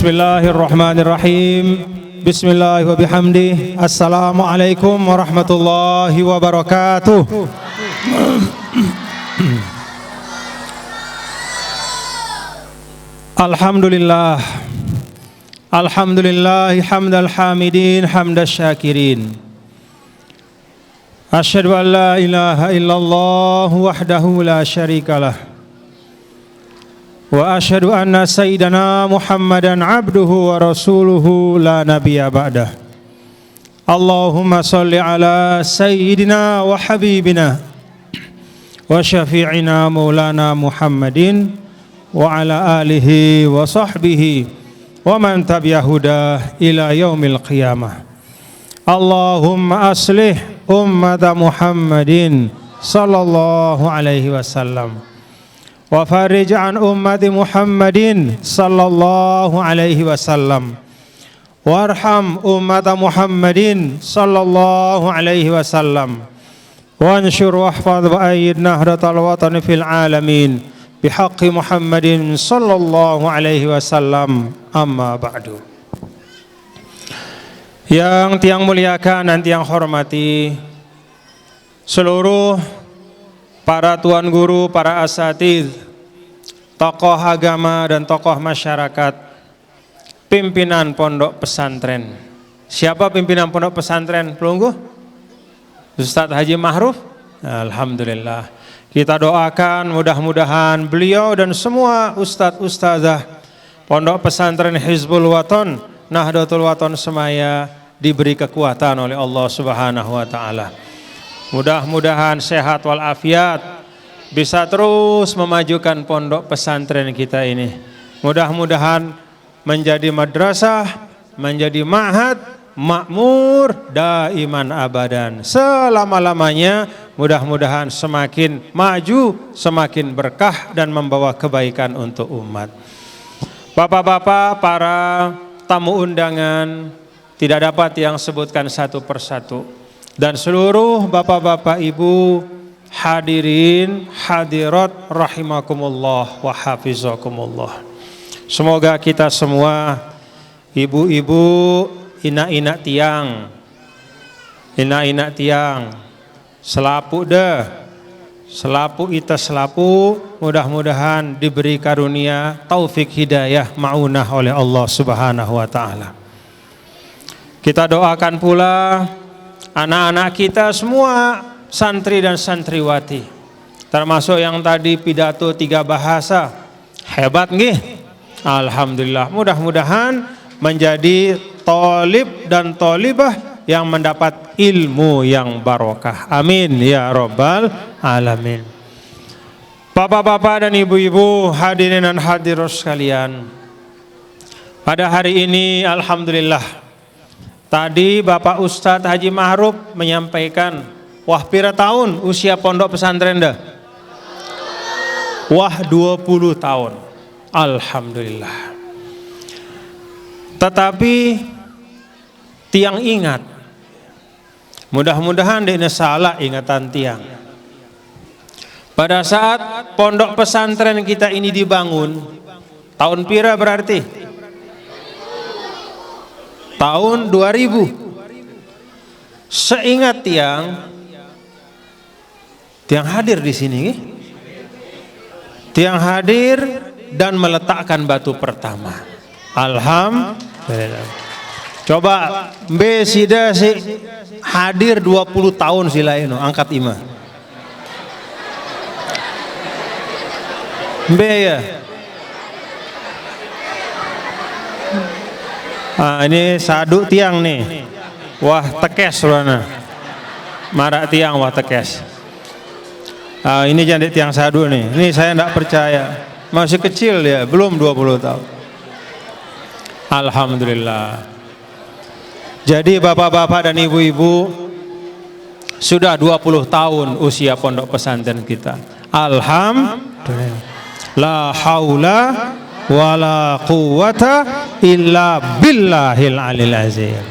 Bismillahirrahmanirrahim. Bismillah wa bihamdi. Assalamualaikum warahmatullahi wabarakatuh. Alhamdulillah. Alhamdulillah hamdal hamidin hamdas syakirin. Asyhadu an la ilaha illallah wahdahu la syarikalah. Wa asyhadu anna sayyidana Muhammadan abduhu wa rasuluhu la nabiyya ba'dah. Allahumma salli ala sayyidina wa habibina wa syafi'ina maulana Muhammadin wa ala alihi wa sahbihi wa man tabi'ahuda ila yaumil qiyamah. Allahumma aslih ummata Muhammadin sallallahu alaihi wasallam wa farij an ummati Muhammadin sallallahu alaihi wasallam warham ummata Muhammadin sallallahu alaihi wasallam wansyur wahfadh wa ayyid nahdatal watani fil alamin bihaqqi Muhammadin sallallahu alaihi wasallam. Amma ba'du. Yang tiang muliakan dan tiang hormati seluruh para tuan guru, para asatidz, tokoh agama dan tokoh masyarakat, pimpinan pondok pesantren. Siapa pimpinan pondok pesantren Pelungguh? Ustadz Haji Ma'ruf. Alhamdulillah. Kita doakan mudah-mudahan beliau dan semua ustadz ustazah pondok pesantren Hizbul Waton, Nahdlatul Waton Semaya diberi kekuatan oleh Allah Subhanahu wa taala. Mudah-mudahan sehat walafiat, bisa terus memajukan pondok pesantren kita ini. Mudah-mudahan menjadi madrasah, menjadi ma'had, makmur, daiman abadan. Selama-lamanya mudah-mudahan semakin maju, semakin berkah dan membawa kebaikan untuk umat. Bapak-bapak, para tamu undangan, tidak dapat yang sebutkan satu persatu. Dan seluruh bapak-bapak ibu hadirin hadirat rahimakumullah wa hafizakumullah. Semoga kita semua ibu-ibu, inak-inak tiang, selapu deh, selapu ita selapu, mudah-mudahan diberi karunia taufik hidayah maunah oleh Allah Subhanahu wa taala. Kita doakan pula anak-anak kita semua, santri dan santriwati, termasuk yang tadi pidato 3 bahasa, hebat nggih? Alhamdulillah. Mudah-mudahan menjadi thalib dan thalibah yang mendapat ilmu yang barokah. Amin ya rabbal alamin. Bapak-bapak dan ibu-ibu, hadirin dan hadirat sekalian, pada hari ini alhamdulillah tadi Bapak Ustadz Haji Ma'ruf menyampaikan, wah pira tahun usia pondok pesantren dah? Wah 20 tahun. Alhamdulillah. Tetapi tiang ingat, mudah-mudahan dene salah ingatan tiang. Pada saat pondok pesantren kita ini dibangun, tahun pira berarti? Tahun 2000. Seingat tiang hadir di sini, tiang hadir dan meletakkan batu pertama. Alhamdulillah. Coba Mbe sida si hadir 20 tahun silaino, angkat imah. Mbe ya. Ini sadu tiang nih. Wah tekes rana. Marak tiang wah tekes. Ini jadi tiang sadu nih. Ini saya enggak percaya. Masih kecil ya, belum 20 tahun. Alhamdulillah. Jadi bapak-bapak dan ibu-ibu, sudah 20 tahun usia pondok pesantren kita. Alhamdulillah. La haula wala quwata illa billahil alil azim.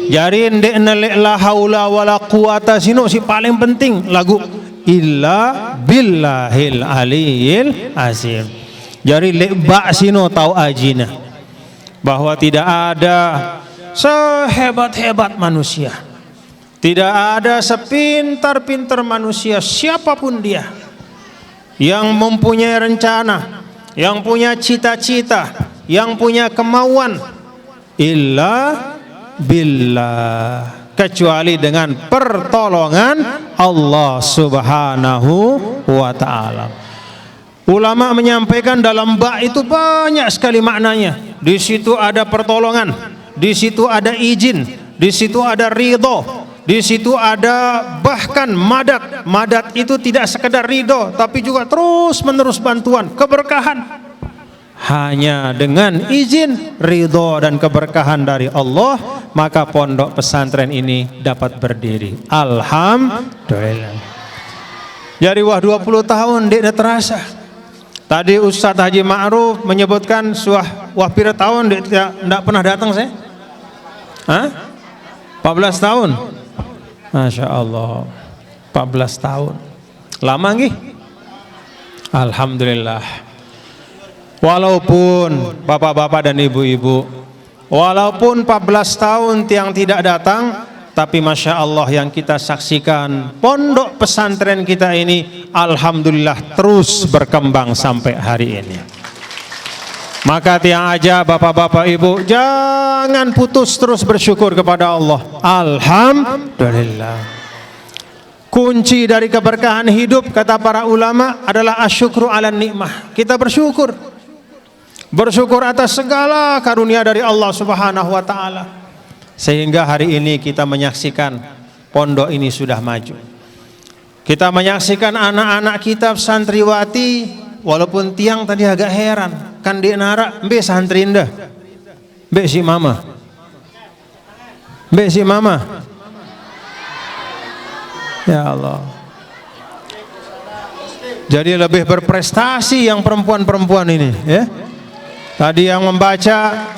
Jadi ndek nelek la haula wala quwata sino si paling penting lagu illa billahil aliyil azim. Jadi lek ba sino tau ajina. bahwa tidak ada sehebat-hebat manusia, tidak ada sepintar-pintar manusia siapapun dia yang mempunyai rencana, yang punya cita-cita, yang punya kemauan, illa billah, kecuali dengan pertolongan Allah Subhanahu wa ta'ala. Ulama menyampaikan dalam ba itu banyak sekali maknanya. Di situ ada pertolongan, di situ ada izin, di situ ada ridho, di situ ada bahkan madat. Madat itu tidak sekedar ridho, tapi juga terus menerus bantuan, keberkahan. Hanya dengan izin, ridho dan keberkahan dari Allah, maka pondok pesantren ini dapat berdiri. Alhamdulillah. Jadi 20 tahun dia terasa. Tadi Ustadz Haji Ma'ruf menyebutkan wah pira tahun dia tidak pernah datang saya. 14 tahun. Masya Allah, 14 tahun. Lama nggih? Alhamdulillah. Walaupun bapak-bapak dan ibu-ibu, walaupun 14 tahun tiang tidak datang, tapi Masya Allah yang kita saksikan, pondok pesantren kita ini alhamdulillah terus berkembang sampai hari ini. Maka tiang aja bapak-bapak ibu, jangan putus terus bersyukur kepada Allah. Alhamdulillah. Kunci dari keberkahan hidup, kata para ulama, adalah asyukru ala nikmah. Kita bersyukur, bersyukur atas segala karunia dari Allah Subhanahu wa ta'ala, sehingga hari ini kita menyaksikan pondok ini sudah maju. Kita menyaksikan anak-anak kita santriwati, walaupun tiang tadi agak heran, kan di nara mbe santri indah, mbe si mama, mbe si mama. Ya Allah. Jadi lebih berprestasi yang perempuan-perempuan ini, ya. Tadi yang membaca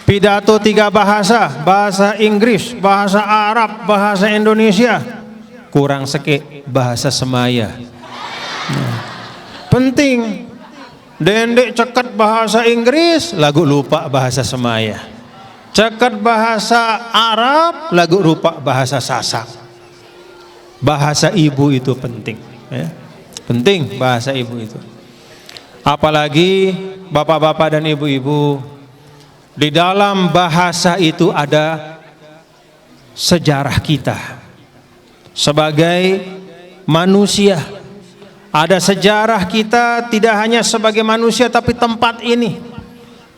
pidato 3 bahasa, bahasa Inggris, bahasa Arab, bahasa Indonesia, kurang seke bahasa Semaya. Penting. Dendek cekat bahasa Inggris, lagu lupa bahasa Semaya. Cekat bahasa Arab, lagu lupa bahasa Sasak. Bahasa ibu itu penting, ya. Penting bahasa ibu itu. Apalagi bapak-bapak dan ibu-ibu, di dalam bahasa itu ada sejarah kita sebagai manusia. Ada sejarah kita tidak hanya sebagai manusia, tapi tempat ini,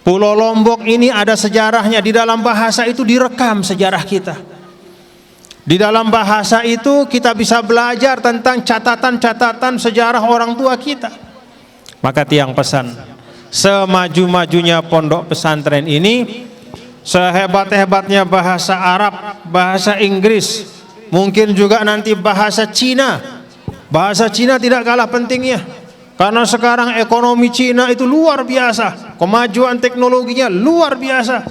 Pulau Lombok ini ada sejarahnya. Di dalam bahasa itu direkam sejarah kita. Di dalam bahasa itu kita bisa belajar tentang catatan-catatan sejarah orang tua kita. Maka tiang pesan, semaju-majunya pondok pesantren ini, sehebat-hebatnya bahasa Arab, bahasa Inggris, mungkin juga nanti bahasa Cina. Bahasa Cina tidak kalah pentingnya, karena sekarang ekonomi Cina itu luar biasa, kemajuan teknologinya luar biasa.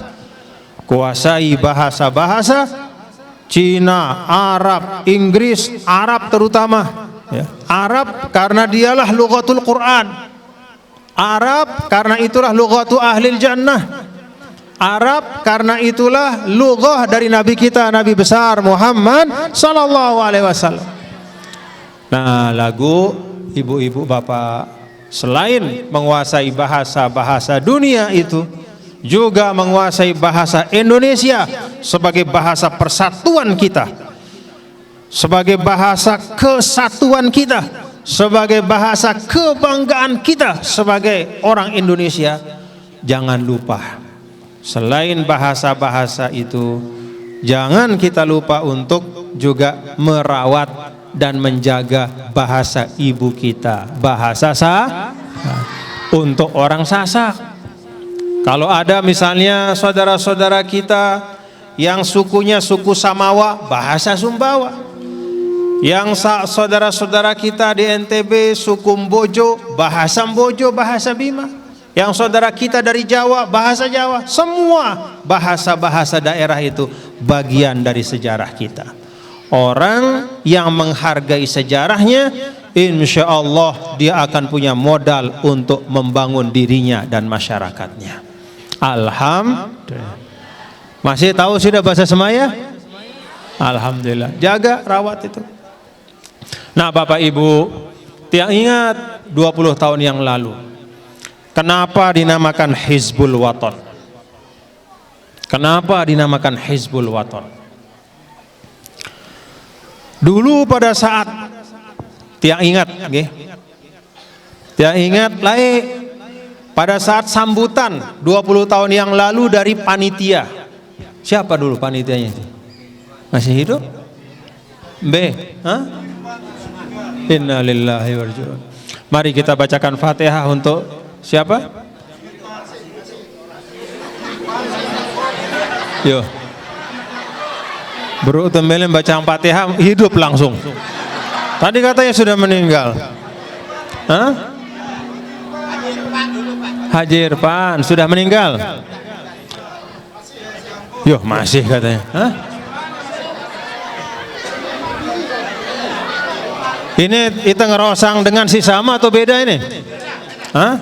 Kuasai bahasa-bahasa Cina, Arab, Inggris, Arab terutama, ya. Arab karena dialah lughatul Quran. Arab karena itulah lughatu ahlil jannah. Arab karena itulah lughah dari Nabi kita, Nabi besar Muhammad sallallahu alaihi wasallam. Nah, lagu ibu-ibu bapak selain menguasai bahasa-bahasa dunia itu, juga menguasai bahasa Indonesia sebagai bahasa persatuan kita, sebagai bahasa kesatuan kita, sebagai bahasa kebanggaan kita sebagai orang Indonesia. Jangan lupa, selain bahasa-bahasa itu, jangan kita lupa untuk juga merawat dan menjaga bahasa ibu kita, bahasa untuk orang Sasak. Kalau ada misalnya saudara-saudara kita yang sukunya suku Samawa, bahasa Sumbawa. Yang saudara-saudara kita di NTB suku Mbojo, bahasa Mbojo, bahasa Bima. Yang saudara kita dari Jawa, bahasa Jawa. Semua bahasa-bahasa daerah itu bagian dari sejarah kita. Orang yang menghargai sejarahnya, insya Allah dia akan punya modal untuk membangun dirinya dan masyarakatnya. Alhamdulillah. Masih tahu sudah bahasa Semaya? Alhamdulillah. Jaga, rawat itu. Nah Bapak Ibu, tiang ingat 20 tahun yang lalu, kenapa dinamakan Hizbul Waton? Kenapa dinamakan Hizbul Waton? Dulu pada saat tiang ingat, okay? Tiang ingat pada saat sambutan 20 tahun yang lalu dari panitia. Siapa dulu panitianya? Masih hidup? B? Hah? Inna lillahi wa inna ilaihi raji'un. Mari kita bacakan Fatihah untuk siapa? Yo. Bro Tembelin baca Fatihah hidup langsung. Tadi katanya sudah meninggal. Hah? Haji Irfan sudah meninggal. Yo, masih katanya. Hah? Ini kita ngerosang dengan si sama atau beda ini? Hah?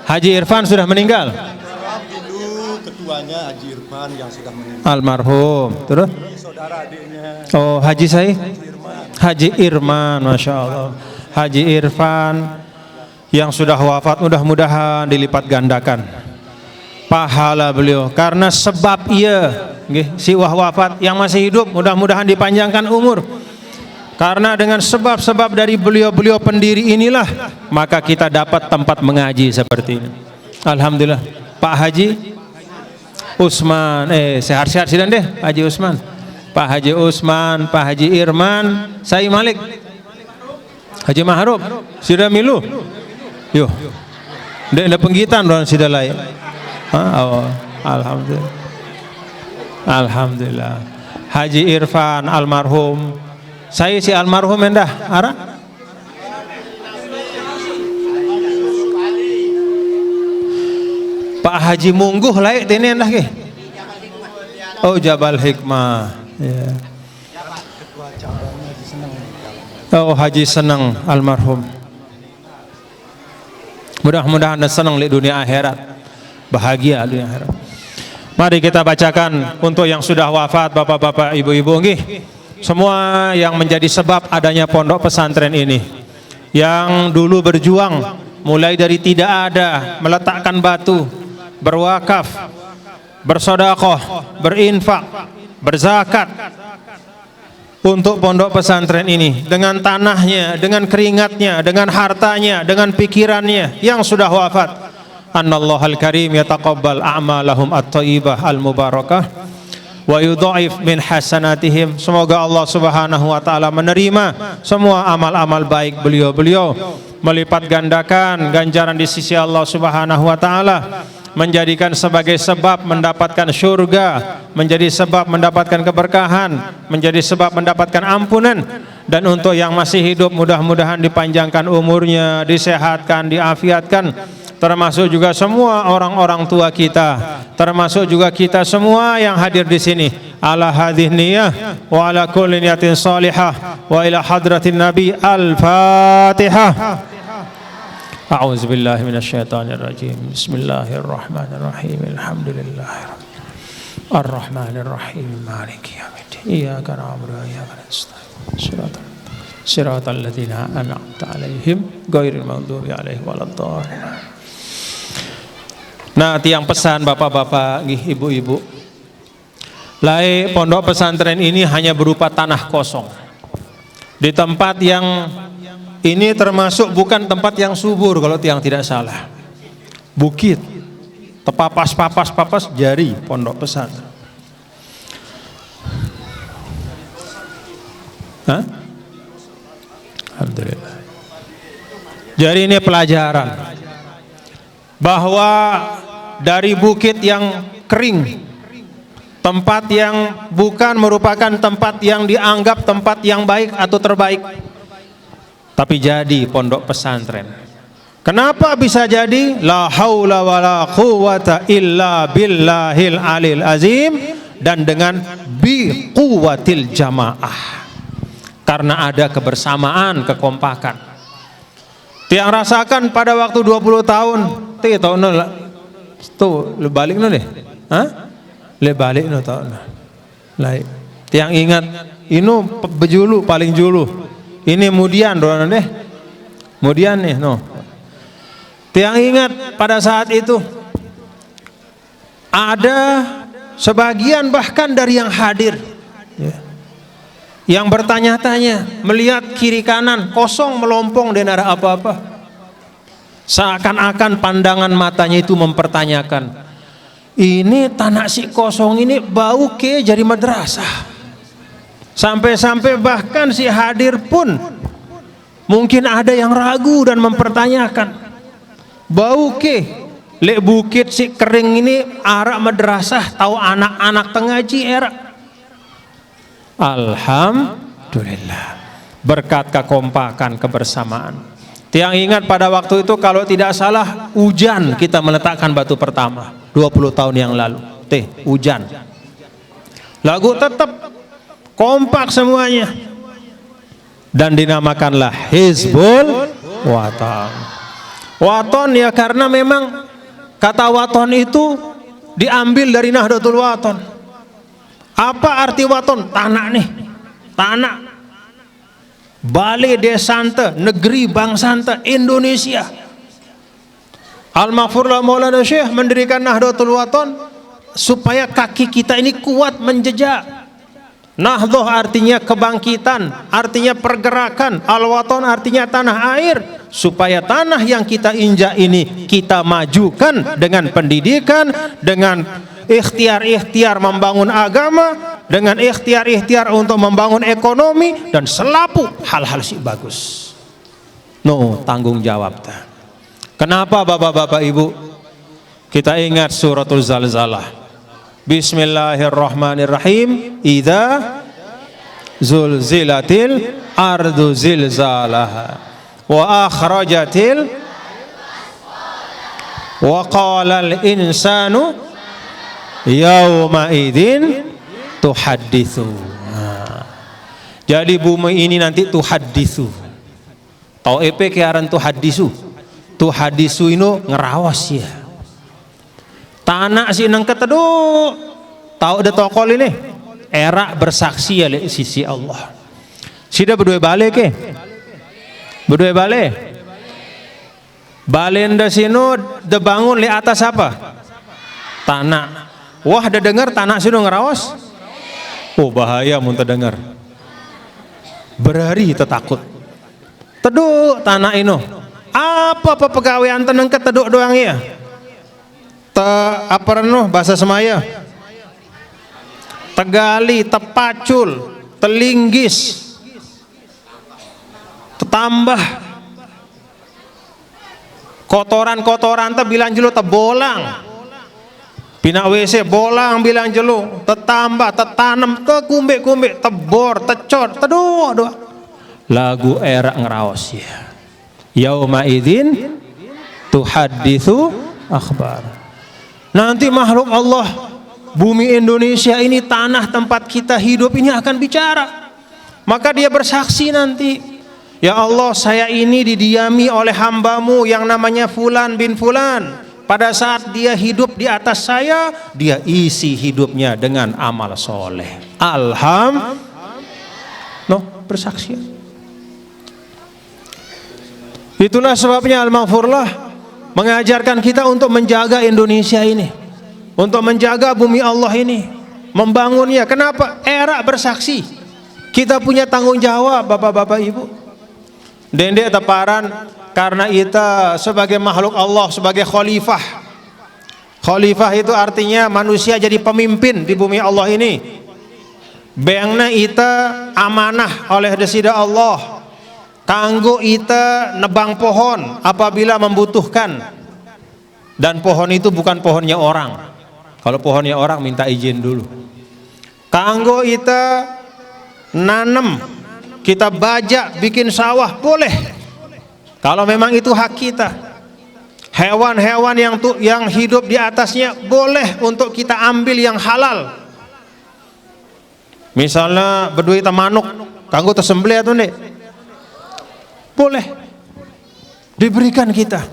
Haji Irfan sudah meninggal. Dulu ketuanya Haji Irfan yang sudah meninggal. Almarhum. Terus? Saudara adiknya. Oh, Haji saya? Haji Irman, Masya Allah. Haji Irfan yang sudah wafat, mudah-mudahan dilipat gandakan pahala beliau, karena sebab ia si wafat, yang masih hidup mudah-mudahan dipanjangkan umur. Karena dengan sebab-sebab dari beliau-beliau pendiri inilah maka kita dapat tempat mengaji seperti ini. Alhamdulillah. Pak Haji Usman, sehat-sehat sidang deh Haji Usman. Pak Haji Usman, Pak Haji Irman, Sai Malik, Haji Mahrub, sudah milu. Yo. Ndak ada penggitan orang sudah lain. Oh, alhamdulillah. Alhamdulillah. Haji Irfan almarhum. Saya si almarhum endah, ara? Pak Haji Mungguh laik ini endah ke? Oh, Jabal Hikmah. Ya. Oh, Haji Senang almarhum. Mudah-mudahan senang di dunia akhirat, bahagia dunia akhirat. Mari kita bacakan untuk yang sudah wafat, bapak-bapak, ibu-ibu, nggih. Semua yang menjadi sebab adanya pondok pesantren ini, yang dulu berjuang mulai dari tidak ada, meletakkan batu, berwakaf, bersedekah, berinfak, berzakat untuk pondok pesantren ini, dengan tanahnya, dengan keringatnya, dengan hartanya, dengan pikirannya yang sudah wafat. Annallahal karim yataqabbal a'malahum at-thayyibah al-mubarakah wa yudha'if min hasanatihim. Semoga Allah Subhanahu wa taala menerima semua amal-amal baik beliau-beliau, melipat gandakan ganjaran di sisi Allah Subhanahu wa taala, menjadikan sebagai sebab mendapatkan surga, menjadi sebab mendapatkan keberkahan, menjadi sebab mendapatkan ampunan. Dan untuk yang masih hidup mudah-mudahan dipanjangkan umurnya, disehatkan, diafiatkan, termasuk juga semua orang-orang tua kita, termasuk juga kita semua yang hadir di sini. Ala hadhihi niyah wa ala kulli niyatin salihah wa ila hadratin nabi. Al-Fatihah. A'udzu billahi minasyaitonir rajim. Bismillahirrahmanirrahim. Alhamdulillahirabbil alamin. Arrahmanir rahim. Maliki yaumiddin. Iyyaka na'budu wa iyyaka nasta'in. Shiratal ladzina an'amta 'alaihim ghairil maghdubi 'alaihim waladdallin. Nah, tiang pesan bapak-bapak, ibu-ibu, lai pondok pesantren ini hanya berupa tanah kosong di tempat yang ini, termasuk bukan tempat yang subur kalau tiang tidak salah, bukit, tepapas jari pondok pesantren. Hah? Alhamdulillah. Jadi ini pelajaran bahwa dari bukit yang kering, tempat yang bukan merupakan tempat yang dianggap tempat yang baik atau terbaik, tapi jadi pondok pesantren. Kenapa bisa jadi? La haula wala quwata illa billahil alil azim, dan dengan bi quwwatil jamaah, karena ada kebersamaan, kekompakan. Tiang rasakan pada waktu 20 tahun, Tuh, le balik no deh. Hah? Le balik no tau. Lai. Tiang ingat, inu bejulu paling julu. Ini kemudian doang deh. Kemudian nih, no. Tiang ingat pada saat itu ada sebagian bahkan dari yang hadir, ya, yang bertanya-tanya, melihat kiri kanan kosong melompong dan ada apa-apa. Seakan-akan pandangan matanya itu mempertanyakan, ini tanah si kosong ini bau ke jadi madrasah. Sampai-sampai bahkan si hadir pun mungkin ada yang ragu dan mempertanyakan, bau ke lek bukit si kering ini arak madrasah, tahu anak-anak tengaji era. Alhamdulillah, berkat kekompakan kebersamaan. Tiang ingat pada waktu itu kalau tidak salah hujan kita meletakkan batu pertama 20 tahun yang lalu. Hujan. Lagu tetap kompak semuanya dan dinamakanlah Hizbul Waton. Waton ya karena memang kata waton itu diambil dari Nahdlatul Waton. Apa arti waton? Tanah nih, tanah. Balai Desante, negeri bangsante Indonesia. Al-Maghfurlah Maulana Syekh mendirikan Nahdlatul Waton supaya kaki kita ini kuat menjejak. Nahdhah artinya kebangkitan, artinya pergerakan. Al-Waton artinya tanah air, supaya tanah yang kita injak ini kita majukan dengan pendidikan, dengan ikhtiar-ikhtiar membangun agama, dengan ikhtiar-ikhtiar untuk membangun ekonomi dan selapu hal-hal si bagus. No, tanggung jawab ta. Kenapa Bapak-bapak Ibu? Kita ingat suratul Zalzalah. Bismillahirrahmanirrahim. Idza zulzilatil ardu zilzalaha wa akhrajatil wa qalal insanu yauma idzin tuhadditsu. Jadi bumi ini nanti tuhadditsu. Tau epe kearan tuhadditsu. Tuhadditsu ini ngerawas ya. Tanah si nang keteduh. Tahu ada tokol ini? Era bersaksi ya di sisi Allah. Sida berdua balik ke? Berdua balik. Balenda sino debangun di atas apa? Tanah. Wah, ada dengar tanah sino ngerawas? Oh, bahaya mun terdengar. Berhari tetakut. Teduh tanah ino. Apa pegawaian tenang keteduk doang ya? Apa reno bahasa Semaya? Tegali, tepacul, telinggis, tetambah kotoran-kotoran bilang jelu tebolang, pina WC bolang bilang jelu, tetambah, tetanam, kumbe-kumbe, tebor, tecor, teduh. Lagu era ngeraos ya. Yauma idzin tuhadditsu akhbar. Nanti makhluk Allah, bumi Indonesia ini, tanah tempat kita hidup ini akan bicara. Maka dia bersaksi nanti, ya Allah, saya ini didiami oleh hambamu yang namanya Fulan bin Fulan. Pada saat dia hidup di atas saya, dia isi hidupnya dengan amal soleh. Bersaksi. Itulah sebabnya Al-Maghfurlah mengajarkan kita untuk menjaga Indonesia ini, untuk menjaga bumi Allah ini, membangunnya. Kenapa? Era bersaksi. Kita punya tanggung jawab, Bapak-bapak Ibu. Dendek teparan karena kita sebagai makhluk Allah, sebagai khalifah. Khalifah itu artinya manusia jadi pemimpin di bumi Allah ini. Bengna ita amanah oleh desida Allah. Kanggo ita nebang pohon apabila membutuhkan. Dan pohon itu bukan pohonnya orang. Kalau pohonnya orang minta izin dulu. Kanggo ita nanem, kita bajak bikin sawah boleh. Kalau memang itu hak kita. Hewan-hewan yang hidup di atasnya boleh untuk kita ambil yang halal. Misalnya berdua manuk, kanggo tersembelih atau nih? Boleh diberikan kita,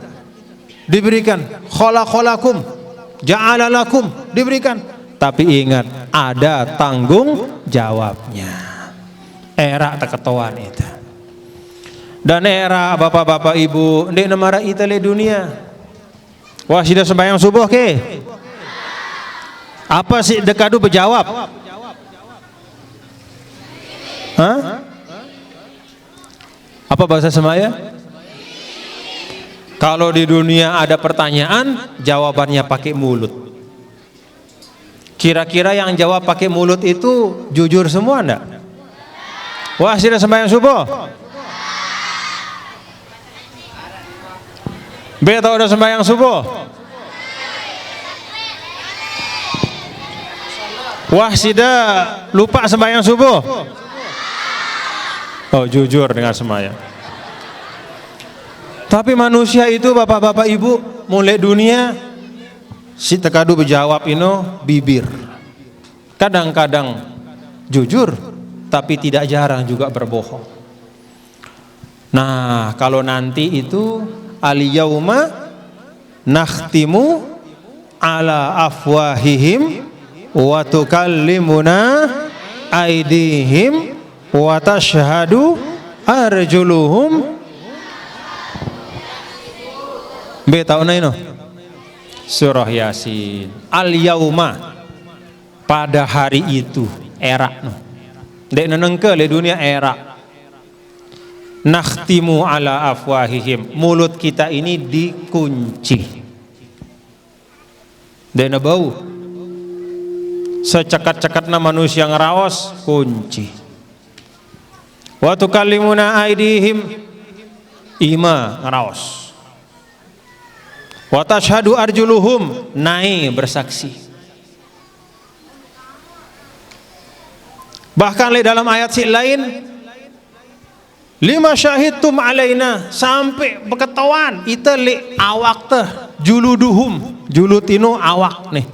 diberikan. Khalaqalakum ja'ala lakum, diberikan. Tapi ingat, ada tanggung jawabnya. Era teketoan itu. Dan era bapak-bapak ibu, ndek namara ita le dunia. Wah, sudah sembahyang subuh ke? Apa sih dekadu berjawab? Hah? Apa bahasa semaya? Kalau di dunia ada pertanyaan, jawabannya pakai mulut. Kira-kira yang jawab pakai mulut itu jujur semua enggak? Wah, sudah sembahyang subuh? B, tahu udah sembahyang subuh? Wah, sudah lupa sembahyang subuh? Oh, jujur dengan sembahyang. Tapi manusia itu bapak-bapak ibu mulai dunia si tekadu berjawab ino bibir. Kadang-kadang jujur, tapi tidak jarang juga berbohong. Nah, kalau nanti itu al-yauma nakhtimu ala afwahihim wa tukallimuna aydihim wa tashhadu arjuluhum. Be tahu na ino? Surah Yasin. Al-yauma, pada hari itu, era no. Dek nenengke le dunia era. Nakhtimu ala afwahihim, mulut kita ini dikunci. Dek bau. Secekat-cekatna manusia ngeraos, kunci. Wa tukallimuna aydihim, ima ngeraos. Wa tashhadu arjuluhum, naik bersaksi. Bahkan dalam ayat lain, lima syahidtum alaina, sampai berketahuan ita le awak teh juluduhum, julud ino awak nih.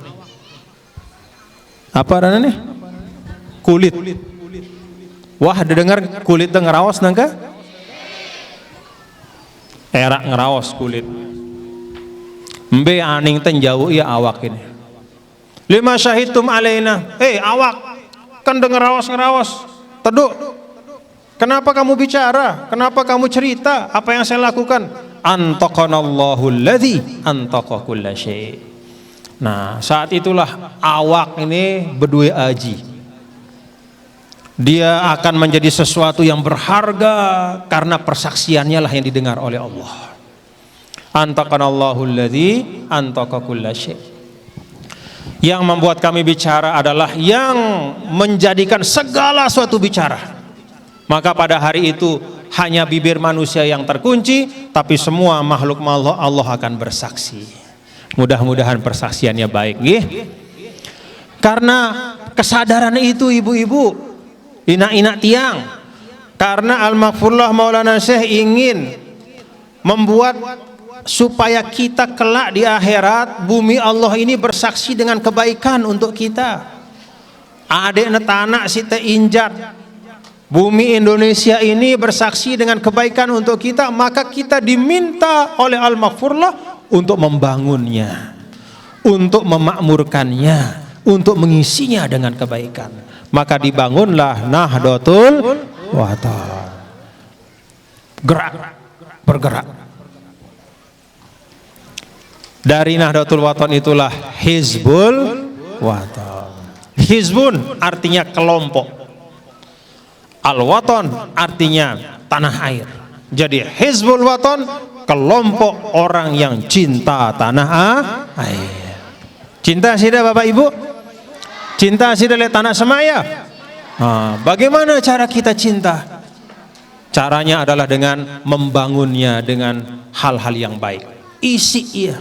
Apa arana nih? Kulit. Wah, dengar kulit teh ngeraos nangka? Era ngeraos kulit. Mbe aning teh jauh ya awak ini. Lima syahidtum alaina, awak kan denger ngeraos teduk. Kenapa kamu bicara? Kenapa kamu cerita? Apa yang saya lakukan? Antaqanallahu alladzi antaqa kulla syai'. Nah, saat itulah awak ini berdua aji. Dia akan menjadi sesuatu yang berharga karena persaksiannya lah yang didengar oleh Allah. Antaqanallahu alladzi antaqa kulla syai'. Yang membuat kami bicara adalah yang menjadikan segala sesuatu bicara. Maka pada hari itu hanya bibir manusia yang terkunci, tapi semua makhluk Allah akan bersaksi. Mudah-mudahan persaksiannya baik, nggih. Karena kesadaran itu ibu-ibu, inak-inak tiang. Karena Al-Maghfurullah Maulana Syekh ingin membuat supaya kita kelak di akhirat bumi Allah ini bersaksi dengan kebaikan untuk kita. Adek tanah sita injat, bumi Indonesia ini bersaksi dengan kebaikan untuk kita, maka kita diminta oleh Al-Maghfurullah untuk membangunnya, untuk memakmurkannya, untuk mengisinya dengan kebaikan. Maka dibangunlah Nahdlatul Wathon. Gerak, bergerak. Dari Nahdlatul Wathon itulah Hizbul Wathon. Hizbun artinya kelompok, Al-Wathon artinya tanah air. Jadi Hizbul Wathon, kelompok orang yang cinta tanah air. Cinta sida Bapak Ibu? Cinta sida le tanah semaya? Bagaimana cara kita cinta? Caranya adalah dengan membangunnya dengan hal-hal yang baik. Isi iya.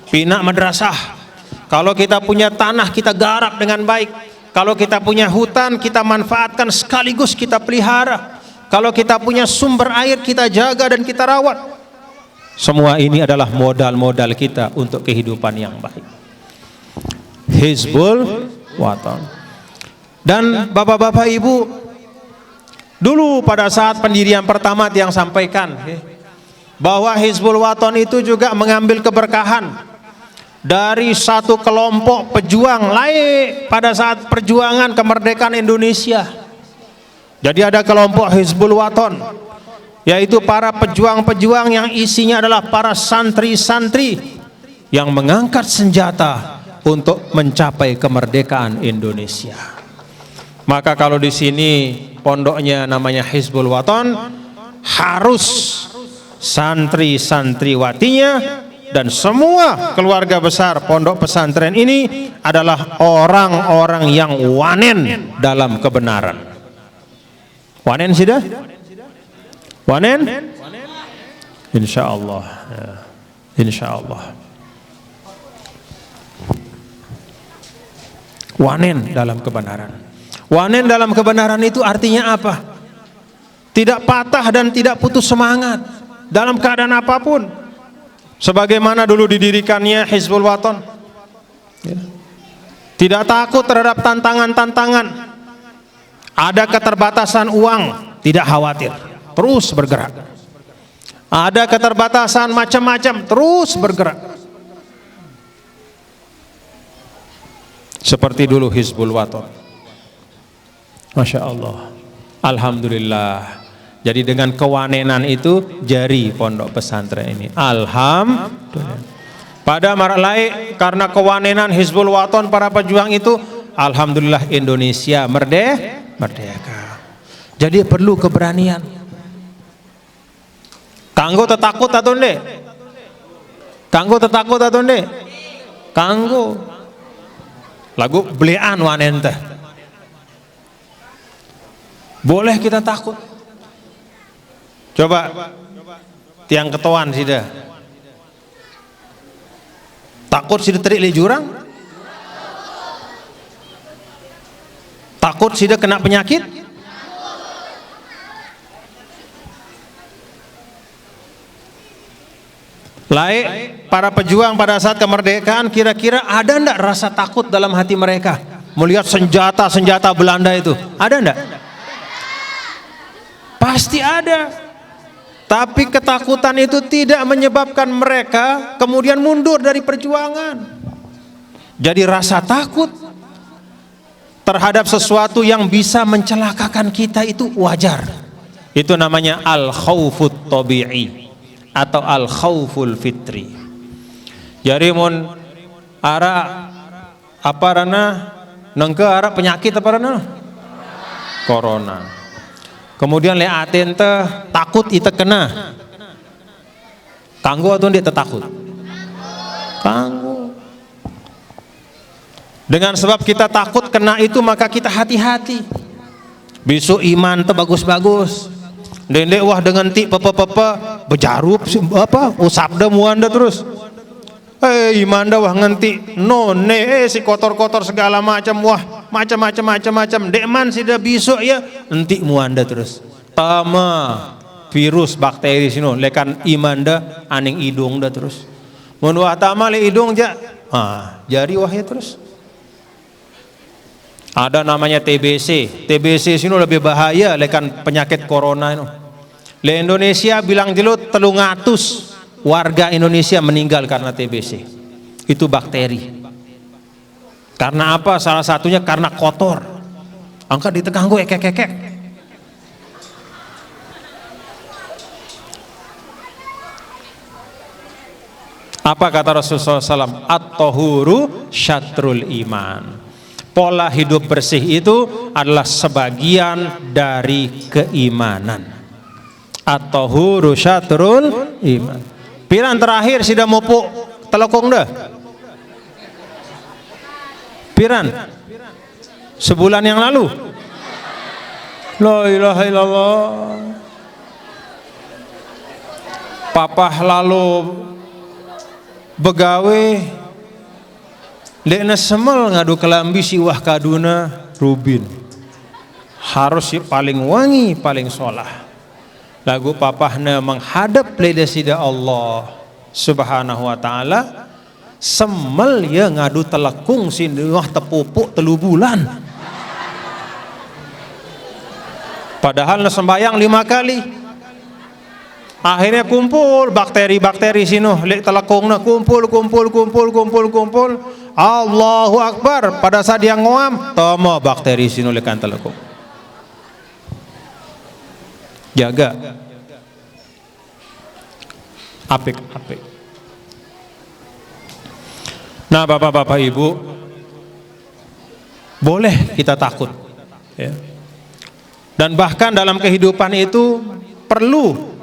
Bina madrasah. Kalau kita punya tanah, kita garap dengan baik. Kalau kita punya hutan, kita manfaatkan sekaligus kita pelihara. Kalau kita punya sumber air, kita jaga dan kita rawat. Semua ini adalah modal-modal kita untuk kehidupan yang baik. Hizbul Wathon. Dan bapak-bapak ibu, dulu pada saat pendirian pertama yang sampaikan bahwa Hizbul Wathon itu juga mengambil keberkahan dari satu kelompok pejuang lain pada saat perjuangan kemerdekaan Indonesia. Jadi ada kelompok Hizbul Waton, yaitu para pejuang-pejuang yang isinya adalah para santri-santri yang mengangkat senjata untuk mencapai kemerdekaan Indonesia. Maka kalau di sini pondoknya namanya Hizbul Waton, harus santri-santriwatinya dan semua keluarga besar pondok pesantren ini adalah orang-orang yang wanen dalam kebenaran. Wanen sudah? Wanen? Insyaallah. Ya. Insyaallah. Wanen dalam kebenaran. Wanen dalam kebenaran itu artinya apa? Tidak patah dan tidak putus semangat dalam keadaan apapun. Sebagaimana dulu didirikannya Hizbul Waton. Ya. Tidak takut terhadap tantangan-tantangan. Ada keterbatasan uang, tidak khawatir, terus bergerak. Ada keterbatasan macam-macam, terus bergerak. Seperti dulu Hizbul Waton. Masya Allah. Alhamdulillah. Jadi dengan kewanenan itu jari pondok pesantren ini. Alhamdulillah. Pada maralai karena kewanenan Hizbul Waton para pejuang itu, alhamdulillah Indonesia merdeka. Jadi perlu keberanian. Kanggo tetakut atau ndek? Kanggo tetakut atau ndek? Kanggo. Lagu belian wanen teh. Boleh kita takut. Coba tiang ketuan sudah. Takut sudah terik li jurang? Takut sudah kena penyakit? Laik para pejuang pada saat kemerdekaan, kira-kira ada ndak rasa takut dalam hati mereka melihat senjata-senjata Belanda itu? Ada ndak? Pasti ada. Tapi ketakutan itu tidak menyebabkan mereka kemudian mundur dari perjuangan. Jadi rasa takut terhadap sesuatu yang bisa mencelakakan kita itu wajar. Itu namanya al-khaufut tabi'i atau al-khauful fitri. Jadi mun ara apa rana nengke ara penyakit apa rana? Corona. Kemudian le aten teh takut ite kena. Kanggo atau dia takut? Kanggo. Dengan sebab kita takut kena itu maka kita hati-hati. Besok iman teh bagus-bagus. Dendek wah dengan ti pepe bejarup apa usabda muanda terus. Iman dah wah ngenti none si kotor-kotor segala macam wah macam-macam dekman sudah besok ya enti muanda terus. Tama virus bakteri sino lekan iman dah aning hidung dah terus. Mun wah tama le hidung ja. Jari wah ya terus. Ada namanya TBC. TBC sini lebih bahaya lekan penyakit corona itu. Le Indonesia bilang jelut 300 warga Indonesia meninggal karena TBC. Itu bakteri. Karena apa? Salah satunya karena kotor. Angkat ditekan gue ekek-ekek. Apa kata Rasulullah SAW? At-tahuru syatrul iman. Pola hidup bersih itu adalah sebagian dari keimanan. At-tahuru syatrul iman. Piran terakhir sudah mupuk telekung dah. Piran? Sebulan yang lalu. La ilaha illallah. Papah lalu begawe dekna semel ngadu kelambi siwah kaduna rubin harus si paling wangi paling solah lagu papahna menghadap ledasida Allah subhanahu wa ta'ala semel ya ngadu telekung sinduah tepupuk 3 bulan padahal sembayang 5 kali Akhirnya kumpul bakteri-bakteri sino, lek telekongna kumpul. Allahu Akbar. Pada saat dia ngoam, tomo bakteri sino lekan telekong. Jaga. Apik. Nah, Bapak-bapak Ibu, boleh kita takut, ya. Dan bahkan dalam kehidupan itu perlu.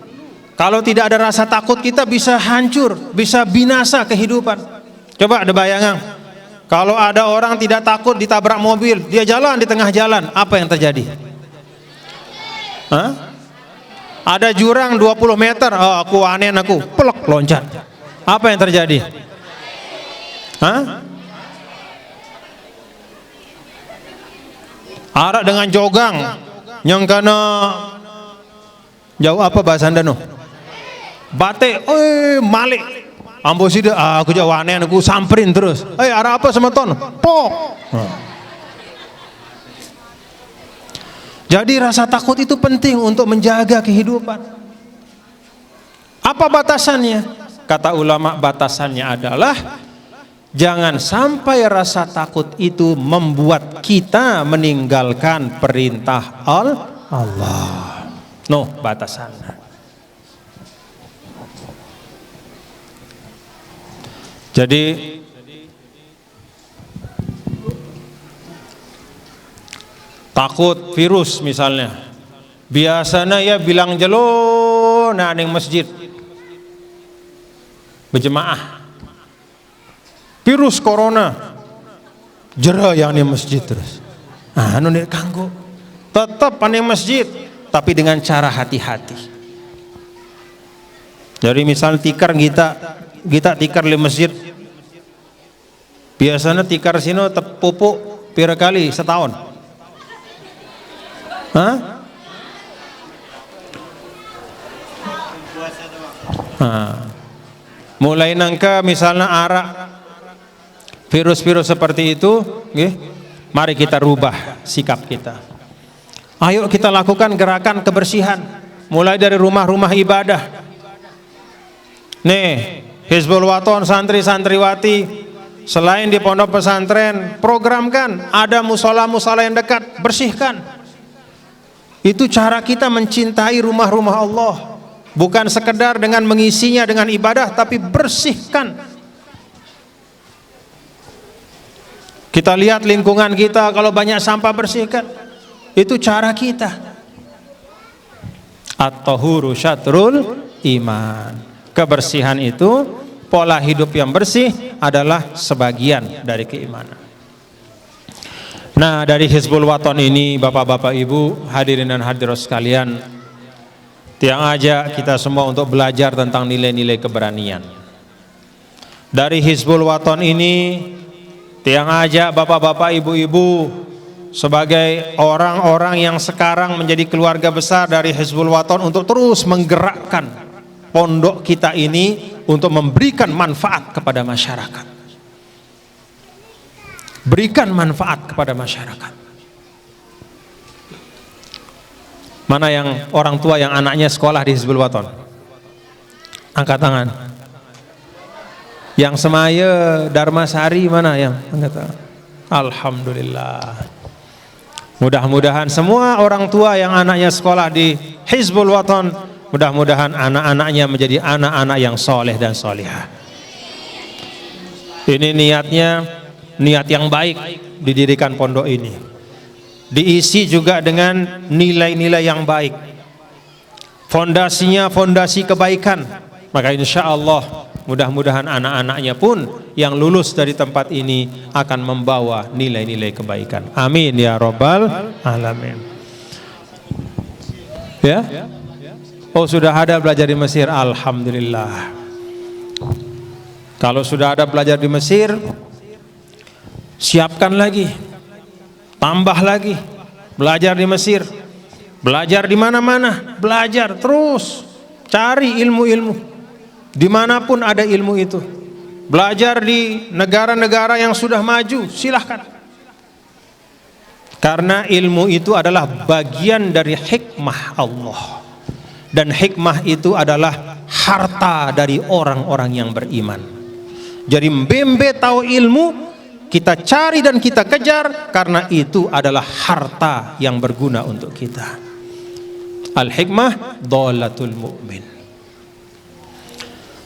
Kalau tidak ada rasa takut, kita bisa hancur, bisa binasa kehidupan. Coba ada bayangan, kalau ada orang tidak takut ditabrak mobil, dia jalan di tengah jalan, apa yang terjadi? Hah? Ada jurang 20 meter, oh aku aneh, aku pelek loncat. Apa yang terjadi? Hah? Arak dengan jogang, yang kena jauh apa bahasa Anda no? Bate, malik. Ambo sida, aku jauh aneh, aku samperin terus. Arah apa semeton? Pok. Jadi rasa takut itu penting untuk menjaga kehidupan. Apa batasannya? Kata ulama, batasannya adalah jangan sampai rasa takut itu membuat kita meninggalkan perintah Allah. No, batasannya. Jadi takut virus misalnya, biasanya ya bilang jelo ning masjid berjemaah. Virus corona jera yang di masjid terus. Anu nek kanggo tetap ning masjid tapi dengan cara hati-hati. Jadi misal tikar kita tikar di masjid, biasanya tikar sino tepupuk pira kali setahun. Hah? Mulai nangka misalnya arak, virus-virus seperti itu, mari kita rubah sikap kita. Ayo kita lakukan gerakan kebersihan, mulai dari rumah-rumah ibadah. Nih, Hizbul Waton, santri-santriwati, selain di pondok pesantren, programkan ada musola-musola yang dekat, bersihkan. Itu cara kita mencintai rumah-rumah Allah. Bukan sekedar dengan mengisinya dengan ibadah, tapi bersihkan. Kita lihat lingkungan kita, kalau banyak sampah, bersihkan. Itu cara kita. At-tahuru syatrul iman. Kebersihan itu, pola hidup yang bersih adalah sebagian dari keimanan. Nah, dari Hizbul Waton ini, Bapak-bapak Ibu, hadirin dan hadirat sekalian, tiang ajak kita semua untuk belajar tentang nilai-nilai keberanian. Dari Hizbul Waton ini, tiang ajak Bapak-bapak Ibu-ibu sebagai orang-orang yang sekarang menjadi keluarga besar dari Hizbul Waton untuk terus menggerakkan pondok kita ini untuk memberikan manfaat kepada masyarakat. Berikan manfaat kepada masyarakat. Mana yang orang tua yang anaknya sekolah di Hizbul Waton? Angkat tangan. Yang semaya Dharmasari mana yang angkat tangan? Alhamdulillah. Mudah-mudahan semua orang tua yang anaknya sekolah di Hizbul Waton, mudah-mudahan anak-anaknya menjadi anak-anak yang soleh dan solihah. Ini niatnya, niat yang baik didirikan pondok ini. Diisi juga dengan nilai-nilai yang baik. Fondasinya fondasi kebaikan. Maka insya Allah mudah-mudahan anak-anaknya pun yang lulus dari tempat ini akan membawa nilai-nilai kebaikan. Amin ya Rabbal Alamin. Ya? Oh, sudah ada belajar di Mesir, alhamdulillah. Kalau sudah ada belajar di Mesir, siapkan lagi, tambah lagi, belajar di Mesir, belajar di mana-mana, belajar terus, cari ilmu-ilmu, dimanapun ada ilmu itu. Belajar di negara-negara yang sudah maju, silahkan. Karena ilmu itu adalah bagian dari hikmah Allah. Dan hikmah itu adalah harta dari orang-orang yang beriman. Jadi mbembe tahu ilmu, kita cari dan kita kejar, karena itu adalah harta yang berguna untuk kita. Al-hikmah dhalatul mu'min.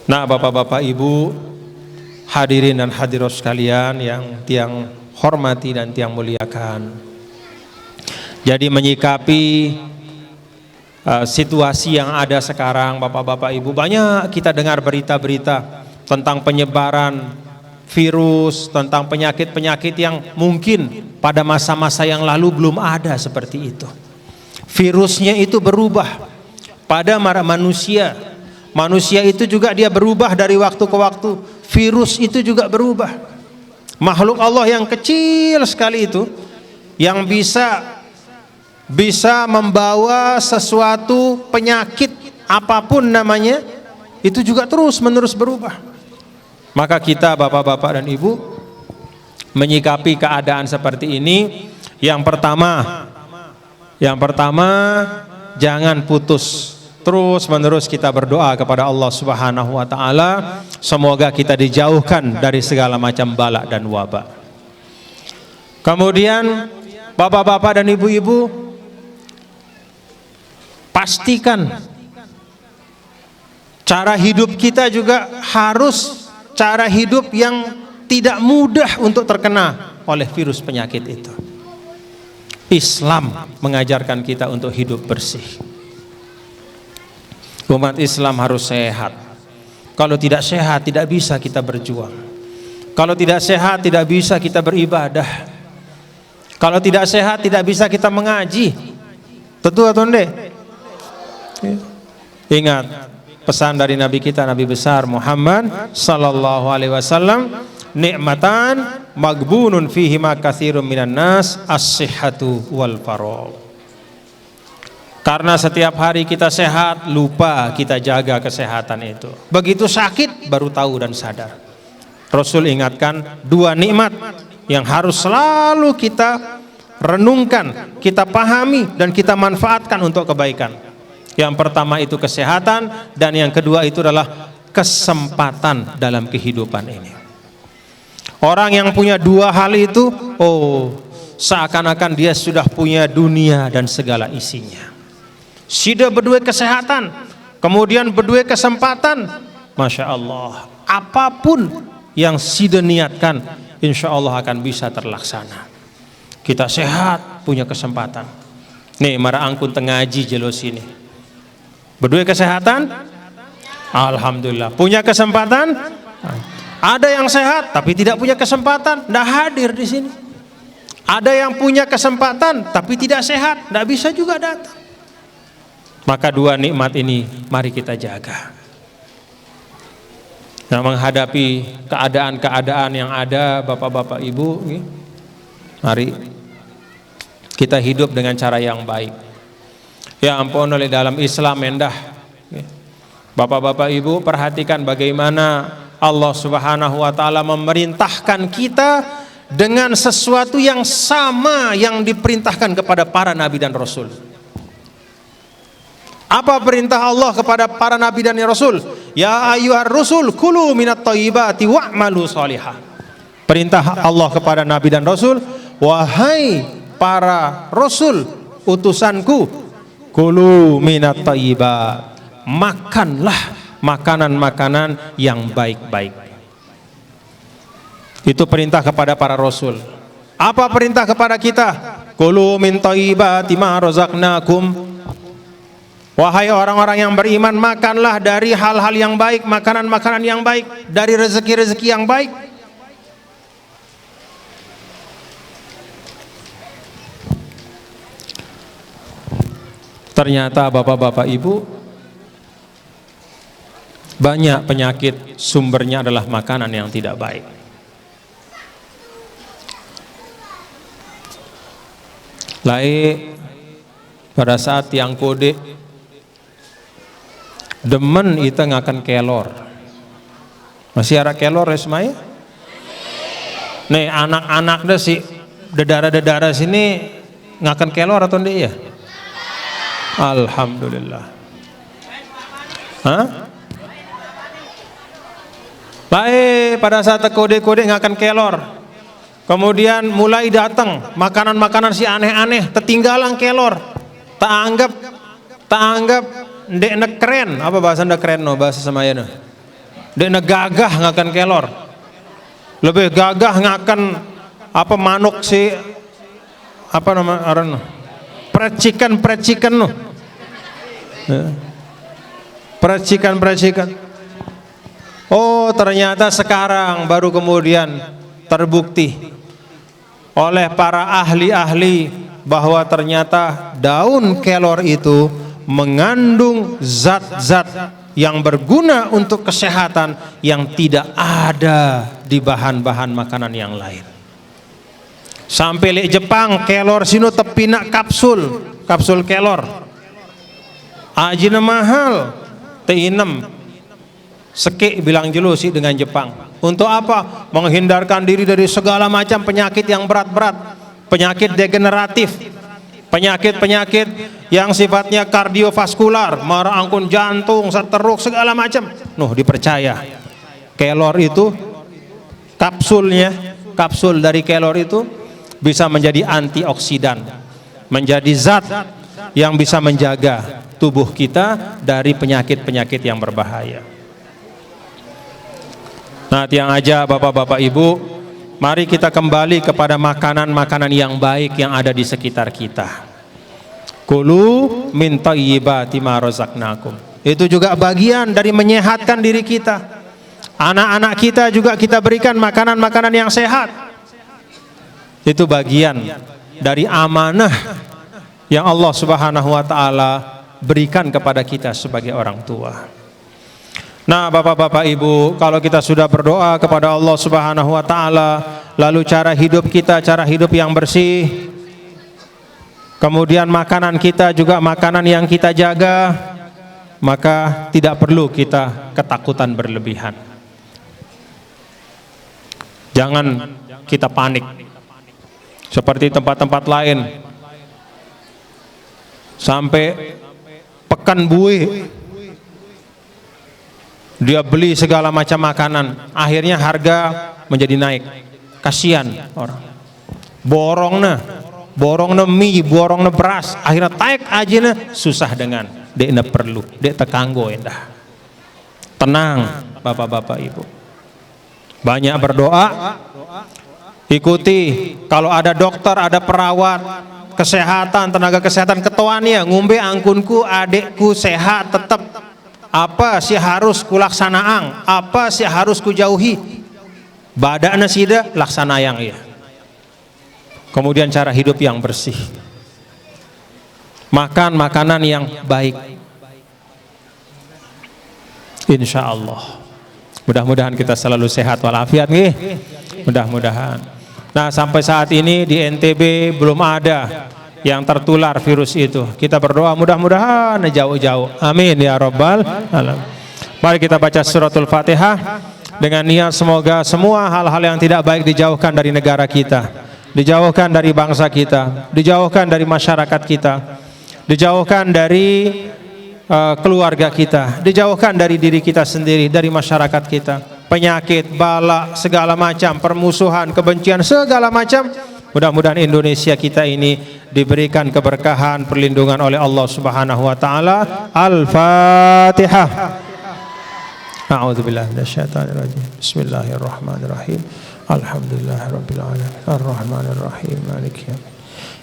Nah, bapak-bapak, ibu, hadirin dan hadirat sekalian yang tiang hormati dan tiang muliakan. Jadi menyikapi situasi yang ada sekarang, bapak-bapak, ibu, banyak kita dengar berita-berita tentang penyebaran virus, tentang penyakit-penyakit yang mungkin pada masa-masa yang lalu belum ada seperti itu. Virusnya itu berubah pada manusia. Manusia itu juga dia berubah dari waktu ke waktu. Virus itu juga berubah. Makhluk Allah yang kecil sekali itu, yang bisa membawa sesuatu penyakit apapun namanya, itu juga terus menerus berubah. Maka kita, bapak-bapak dan ibu, menyikapi keadaan seperti ini, yang pertama jangan putus, terus menerus kita berdoa kepada Allah Subhanahu wa taala, semoga kita dijauhkan dari segala macam bala dan wabak. Kemudian bapak-bapak dan ibu-ibu, pastikan cara hidup kita juga harus cara hidup yang tidak mudah untuk terkena oleh virus penyakit itu. Islam mengajarkan kita untuk hidup bersih. Umat Islam harus sehat. Kalau tidak sehat, tidak bisa kita berjuang. Kalau tidak sehat, tidak bisa kita beribadah. Kalau tidak sehat, tidak bisa kita mengaji. Tentu atau enggak? Ingat pesan dari Nabi kita, Nabi besar Muhammad sallallahu alaihi wasallam, nikmatan magbunun fihi ma katsirun minan nas, as-sihhatu wal faragh. Karena setiap hari kita sehat, lupa kita jaga kesehatan itu. Begitu sakit baru tahu dan sadar. Rasul ingatkan dua nikmat yang harus selalu kita renungkan, kita pahami dan kita manfaatkan untuk kebaikan. Yang pertama itu kesehatan, dan yang kedua itu adalah kesempatan dalam kehidupan ini. Orang yang punya dua hal itu, seakan-akan dia sudah punya dunia dan segala isinya. Sudah berdua kesehatan, kemudian berdua kesempatan, Masya Allah, apapun yang sudah niatkan, insya Allah akan bisa terlaksana. Kita sehat, punya kesempatan. Nih, mara angkun tengaji jelos ini. Berdua kesehatan, alhamdulillah. Punya kesempatan, ada yang sehat tapi tidak punya kesempatan, tidak hadir di sini. Ada yang punya kesempatan tapi tidak sehat, tidak bisa juga datang. Maka dua nikmat ini mari kita jaga. Nah, menghadapi keadaan-keadaan yang ada, bapak-bapak, ibu, mari kita hidup dengan cara yang baik. Ya ampun, oleh dalam Islam endah. Bapak-bapak, ibu, perhatikan bagaimana Allah Subhanahu wa taala memerintahkan kita dengan sesuatu yang sama yang diperintahkan kepada para nabi dan rasul. Apa perintah Allah kepada para nabi dan rasul? Ya ayyuhar rusul kulu minat thayyibati wa'malu shalihah. Perintah Allah kepada nabi dan rasul, wahai para rasul utusanku, kulu minat thayyibat, makanlah makanan-makanan yang baik-baik. Itu perintah kepada para rasul. Apa perintah kepada kita? Kulu min thayyibati ma razaqnakum. Wahai orang-orang yang beriman, makanlah dari hal-hal yang baik, makanan-makanan yang baik, dari rezeki-rezeki yang baik. Ternyata bapak-bapak, ibu, banyak penyakit sumbernya adalah makanan yang tidak baik. Lai pada saat tiang kode demen itu ngakan kelor. Masih ada kelor ya semaya? Nih anak-anak deh si dedara-dedara sini ngakan kelor atau enggak ya? Alhamdulillah. Hah? Baik, pada saat kode-kode ngakan kelor. Kemudian mulai datang makanan-makanan si aneh-aneh, tertinggalan kelor. Tak anggap ndek keren. Apa bahasa ndek keren no bahasa Semayana? Ndek gagah ngakan kelor. Lebih gagah ngakan apa manuk si apa nama aran? Percikan no. Percikan. Oh, ternyata sekarang baru kemudian terbukti oleh para ahli-ahli bahwa ternyata daun kelor itu mengandung zat-zat yang berguna untuk kesehatan yang tidak ada di bahan-bahan makanan yang lain. Sampai di Jepang kelor sino tepinak kapsul kelor. Ajina mahal, teinem sekek bilang jelusi dengan Jepang. Untuk apa? Menghindarkan diri dari segala macam penyakit yang berat-berat, penyakit degeneratif, penyakit-penyakit yang sifatnya kardiovaskular, marangkun jantung, seteruk segala macam. Dipercaya kelor itu kapsul dari kelor itu bisa menjadi antioksidan, menjadi zat yang bisa menjaga tubuh kita dari penyakit-penyakit yang berbahaya. Nah, tiang aja Bapak-bapak Ibu, mari kita kembali kepada makanan-makanan yang baik yang ada di sekitar kita. Kulu min thayyibati ma razaqnakum. Itu juga bagian dari menyehatkan diri kita. Anak-anak kita juga kita berikan makanan-makanan yang sehat. Itu bagian dari amanah yang Allah Subhanahu wa taala berikan kepada kita sebagai orang tua. Nah, Bapak-bapak Ibu, kalau kita sudah berdoa kepada Allah Subhanahu wa taala, lalu cara hidup kita, cara hidup yang bersih, kemudian makanan kita juga makanan yang kita jaga, maka tidak perlu kita ketakutan berlebihan. Jangan kita panik seperti tempat-tempat lain. Sampai pekan buih dia beli segala macam makanan, akhirnya harga menjadi naik. Kasihan orang. Borongna mie, borongna beras, akhirnya taik aja susah dengan dek na perlu, dek tekanggo endah. Tenang Bapak-bapak Ibu. Banyak berdoa, ikuti kalau ada dokter, ada perawat kesehatan, tenaga kesehatan ketuanya ngumbe angkunku adekku sehat tetap. Apa sih harus kulaksanaan, apa sih harus kujauhi, badana sida laksana yang iya. Kemudian cara hidup yang bersih, makan makanan yang baik, insya Allah. Mudah-mudahan kita selalu sehat walafiat nih, mudah-mudahan. Nah, sampai saat ini di NTB belum ada yang tertular virus itu. Kita berdoa mudah-mudahan jauh-jauh. Amin ya rabbal alamin. Mari kita baca suratul Fatihah dengan niat semoga semua hal-hal yang tidak baik dijauhkan dari negara kita, dijauhkan dari bangsa kita, dijauhkan dari masyarakat kita, dijauhkan dari keluarga kita, dijauhkan dari diri kita sendiri, dari masyarakat kita. Penyakit, bala, segala macam, permusuhan, kebencian, segala macam. Mudah-mudahan Indonesia kita ini diberikan keberkahan, perlindungan oleh Allah Subhanahu wa taala. Al-Fatihah. A'udzubillahi minasyaitonirrajim. Bismillahirrahmanirrahim. Alhamdulillahirabbil alamin. Arrahmanirrahim. Maliki yaumiddin.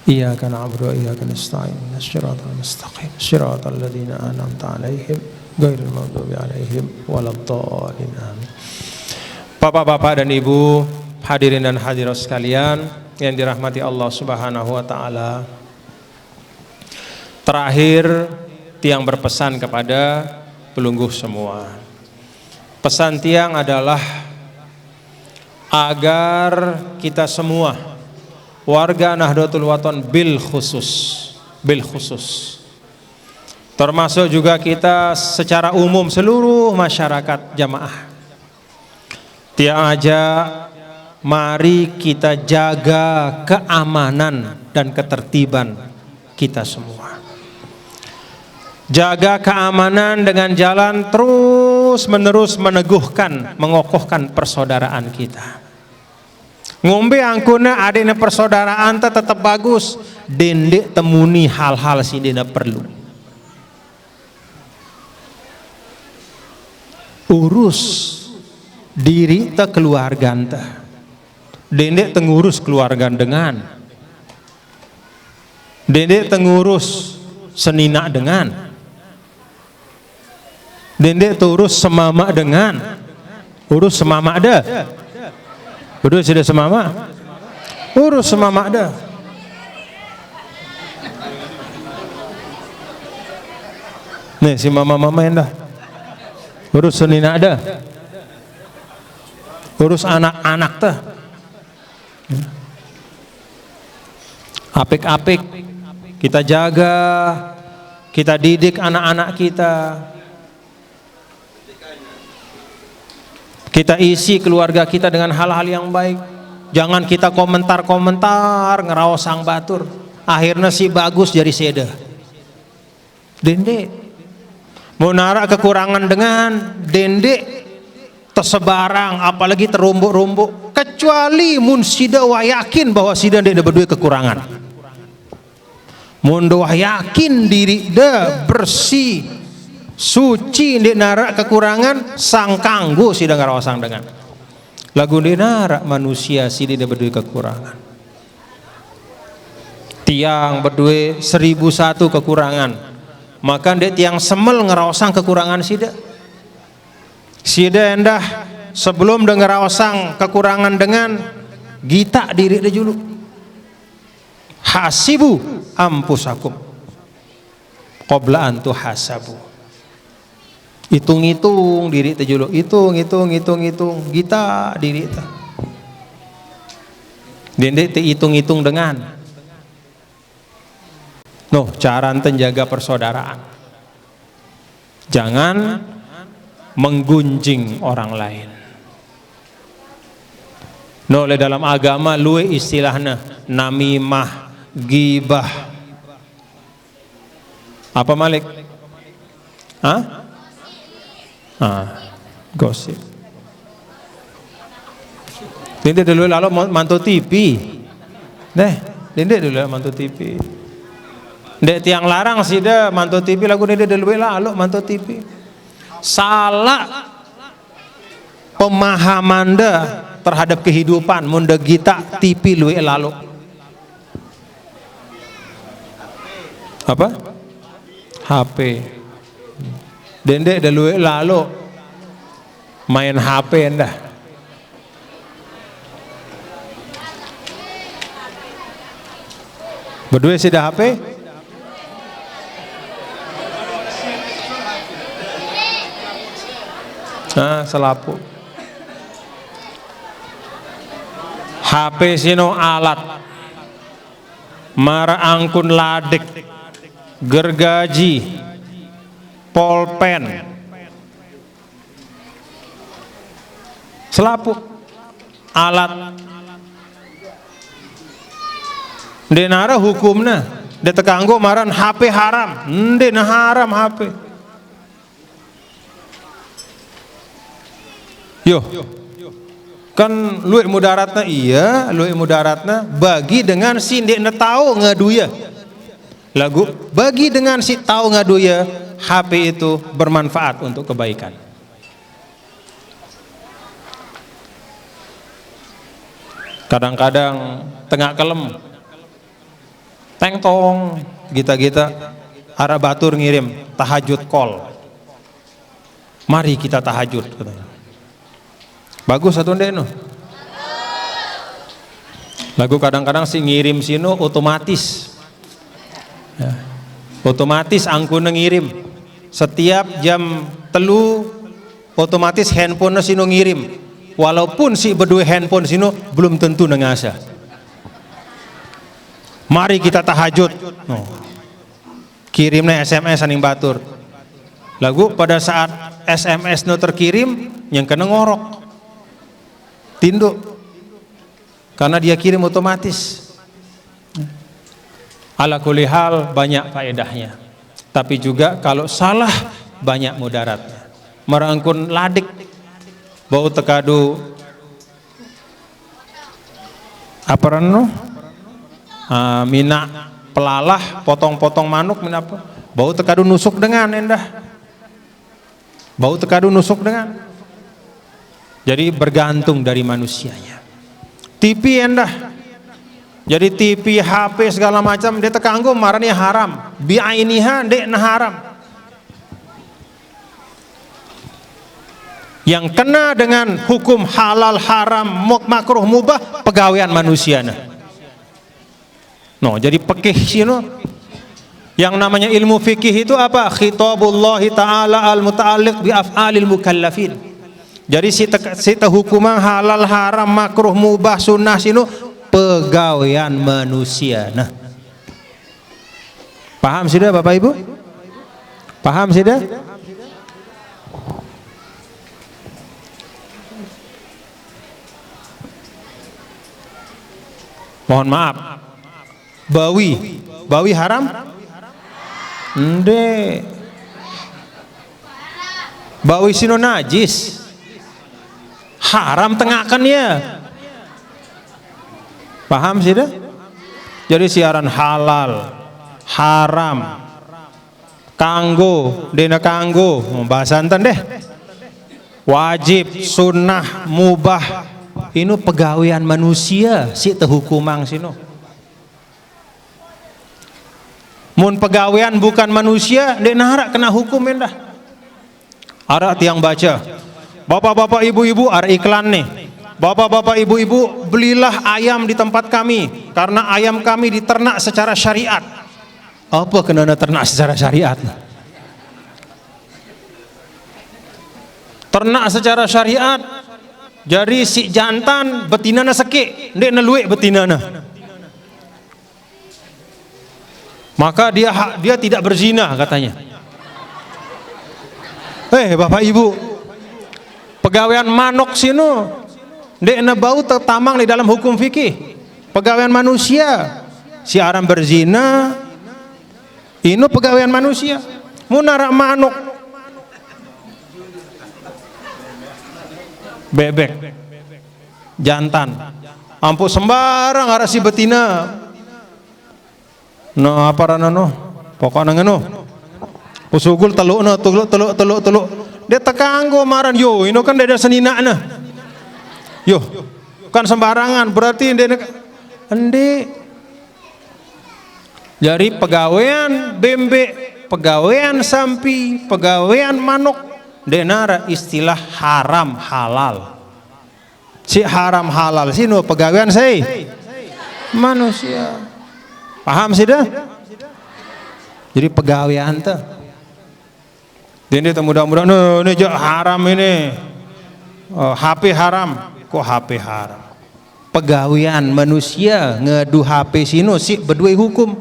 Iyyaka na'budu wa iyyaka nasta'in. Shiratal mustaqim. Shiratal ladzina an'amta 'alaihim ghairil maghdubi 'alaihim waladdallin. Amin. Bapak-bapak dan Ibu, hadirin dan hadirat sekalian yang dirahmati Allah Subhanahu wa taala. Terakhir, tiang berpesan kepada pelungguh semua. Pesan tiang adalah agar kita semua warga Nahdlatul Wathon bil khusus, termasuk juga kita secara umum seluruh masyarakat jamaah. Tiang aja mari kita jaga keamanan dan ketertiban kita semua. Jaga keamanan dengan jalan terus menerus meneguhkan, mengokohkan persaudaraan kita. Ngombe angkuna adina persaudaraan tetap bagus, dendek temuni hal-hal si dena perlu. Urus diri ta keluarga ta, dendek tengurus keluarga dengan, dendek tengurus senina dengan, dendek turus semama dengan, urus semama ada. Udah sudah semama, urus semama dah. Nih si mama-mama yang dah, urus senina ada, urus anak-anak dah. Apik-apik kita jaga, kita didik anak-anak kita. Kita isi keluarga kita dengan hal-hal yang baik. Jangan kita komentar-komentar ngerawas sang batur. Akhirnya si bagus jadi seda. Dendek. Mau narak kekurangan dengan dendek tersebarang, apalagi terumbuk-rumbuk. Kecuali mun sida wah yakin bahwa sida dia berdua kekurangan. Mun wah yakin diri dia bersih, suci, dia narak kekurangan, sang kanggo sidang ngarawasang dengan lagu dia narak manusia si dia berdua kekurangan. Tiang berdua 1001 kekurangan, maka dia tiang semel ngarawasang kekurangan sida endah sebelum dia ngarawasang kekurangan dengan gita diri dia dulu. Hasibu ampusakum qabla an tuhasabu. Hitung-hitung diri teh julu, hitung kita diri teh. Dendek teh hitung-hitung dengan. Noh, cara ente jaga persaudaraan. Jangan menggunjing orang lain. No, le dalam agama luwe istilahnya namimah, gibah. Apa Malik? Hah? Gosip. Dendek dulu lalu mantu TV. Dendek dulu mantu TV. Dek tiang larang sih dah mantu TV lagu dendek dulu lalu mantu TV. Salah pemahaman dah terhadap kehidupan munda kita TV luwe lalu. Apa? HP. Dendek dulu lalu main HP endah. Berdua sudah HP? Selapu. HP sino alat mara angkun ladek gergaji polpen selapu alat denara hukumna de tekanggo maran HP haram ndena haram HP yo kan luwih mudaratna iya luwih mudaratna bagi dengan si ndekna tahu ngaduya lagu bagi dengan si tahu ngaduya HP itu bermanfaat untuk kebaikan. Kadang-kadang tengah kelem tengtong kita arah batur ngirim tahajud call. Mari kita tahajud katanya. Bagus atau enggak no? Lagu kadang-kadang si ngirim sino otomatis. Ya. Otomatis angkuna ngirim. Setiap jam telu otomatis handphone sino ngirim. Walaupun si berdua handphone sino belum tentu nengasa. Mari kita tahajud. No. Kirimnya SMS aning batur. Lagu pada saat SMS no terkirim yang kena ngorok. Tinduk. Karena dia kirim otomatis. Ala kulli hal banyak faedahnya. tapi juga kalau salah banyak mudaratnya. Merangkun ladik bau tekadu apa reno mina pelalah potong-potong manuk mina apa bau tekadu nusuk dengan endah bau tekadu nusuk dengan. Jadi bergantung dari manusianya. TV endah jadi TV HP segala macam dia tekanggo marahnya haram biainiha dek nah haram. Yang kena dengan hukum halal haram makruh mubah pegawaian manusia nah. No, jadi fikih sino yang namanya ilmu fikih itu apa? Khitabullahi ta'ala al-muta'alliq bi af'alil mukallafin. Jadi sita hukuman halal haram makruh mubah sunnah sino pegawaian manusia nah. Paham sudah Bapak Ibu? Paham sudah? Mohon maaf, bawi haram? Ende, bawi sino najis, haram tengahkan ya. Paham sih dah? Jadi siaran halal, haram, kanggo, dena kanggo, bahasan deh. Wajib, sunnah, mubah. Ini pegawaian manusia si tehukumang sino. Mun pegawaian bukan manusia, dek nahara kena hukum endah. Ada tiang baca, bapak-bapak ibu-ibu ada iklan nih. Bapak-bapak ibu-ibu belilah ayam di tempat kami karena ayam kami diternak secara syariat. Apa kena ternak secara syariat? Ternak secara syariat. Jadi si jantan betinana sekik, ndek neluik betinana. Maka dia tidak berzina katanya. Bapak Ibu, pegawaian manuk sino ndek nebau tertamang di dalam hukum fikih. Pegawaian manusia, si aram berzina, ini pegawaian manusia. Munarak manuk bebek jantan ampu sembarang arah si betina no apa rana no pokoknya ngeno usugul teluk no teluk dia tekanggo maran yo ini kan dia senina na yo kan sembarangan berarti dia ende jadi pegawaian bembek pegawaian sampi pegawaian manuk denara istilah haram halal. Si haram halal sino pegawaian saya manusia. Paham sih dah? Jadi pegawaian tuh. Ini mudah-mudahan ini haram ini. HP haram. Kok HP haram? Pegawaian manusia ngedu HP sino si berdua hukum.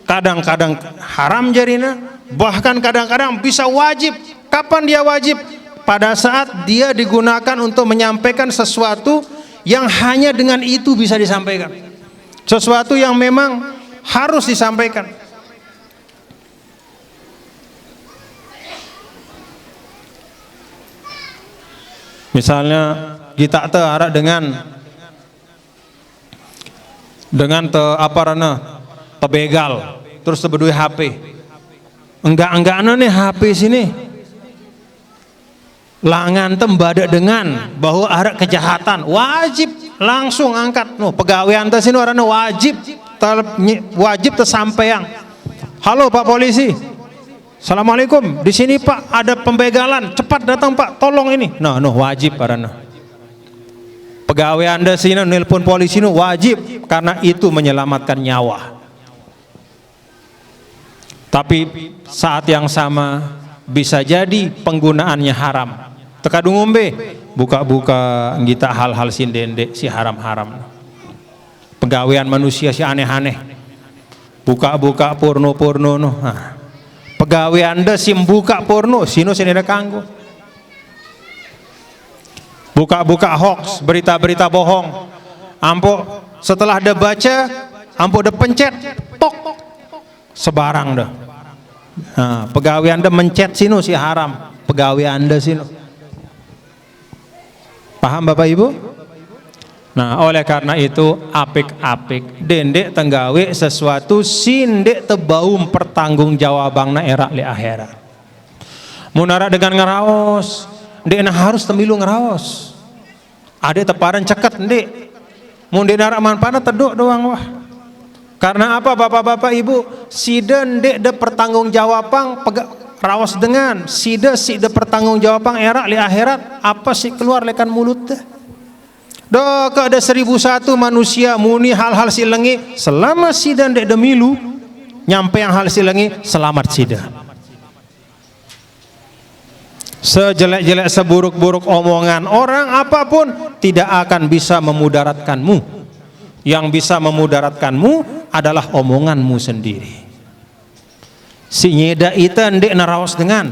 Kadang-kadang haram jarina, bahkan kadang-kadang bisa wajib. Kapan dia wajib? Pada saat dia digunakan untuk menyampaikan sesuatu yang hanya dengan itu bisa disampaikan. Sesuatu yang memang harus disampaikan. Misalnya kita terarah dengan tebegal terus tebedui HP. Enggak nih HP sini. Langan tembadak dengan bahwa ada kejahatan wajib langsung angkat pegawaian teh sini orangnya wajib tersampaian. Halo Pak Polisi, Assalamualaikum, di sini Pak ada pembegalan, cepat datang Pak, tolong ini. Wajib karena pegawai Anda sini nelpon polisi wajib karena itu menyelamatkan nyawa. Tapi saat yang sama bisa jadi penggunaannya haram. Tekadung ngombe, buka-buka ngita hal-hal sindende si haram-haram. Pegawaian manusia si aneh-aneh. Buka-buka porno-porno pegawai Anda si buka porno, sino sini ada kanggo. Buka-buka hoax, berita-berita bohong. Ampo setelah ada baca, ampo ada pencet, tok sebarang dah. Nah, pegawai Anda mencet sini si haram, pegawai Anda sini. Paham Bapak Ibu? Nah, oleh karena itu apik-apik dendek tenggawe sesuatu sindek tebaum pertanggungjawabang na era li akhirat. Munara dengan ngeraos, ndek na harus temilu ngeraos. Ade teparan ceket ndek. Mun dek manfaatna teduk doang wah. Karena apa Bapak-bapak Ibu? Sida ndek de pertanggungjawabang raos dengan sida pertanggungjawabang era li akhirat apa sih keluar lekan mulut teh. Do ke ada 1001 manusia muni hal-hal silengi selama sida ndek de milu nyampe yang hal silengi selamat sida. Sejelek-jelek seburuk-buruk omongan orang apapun tidak akan bisa memudaratkanmu. Yang bisa memudaratkanmu adalah omonganmu sendiri. Si nyeda ita ndek naraos dengan